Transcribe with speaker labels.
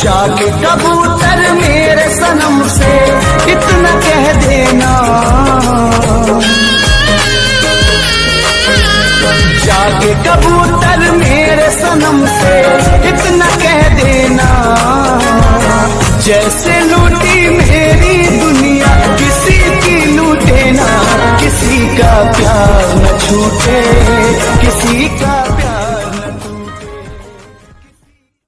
Speaker 1: जाके कबूतर मेरे सनम से इतना कह देना, जाके कबूतर मेरे सनम से इतना कह देना, जैसे लूटी मेरी दुनिया किसी की लूटे ना, किसी का प्यार न छूटे, किसी का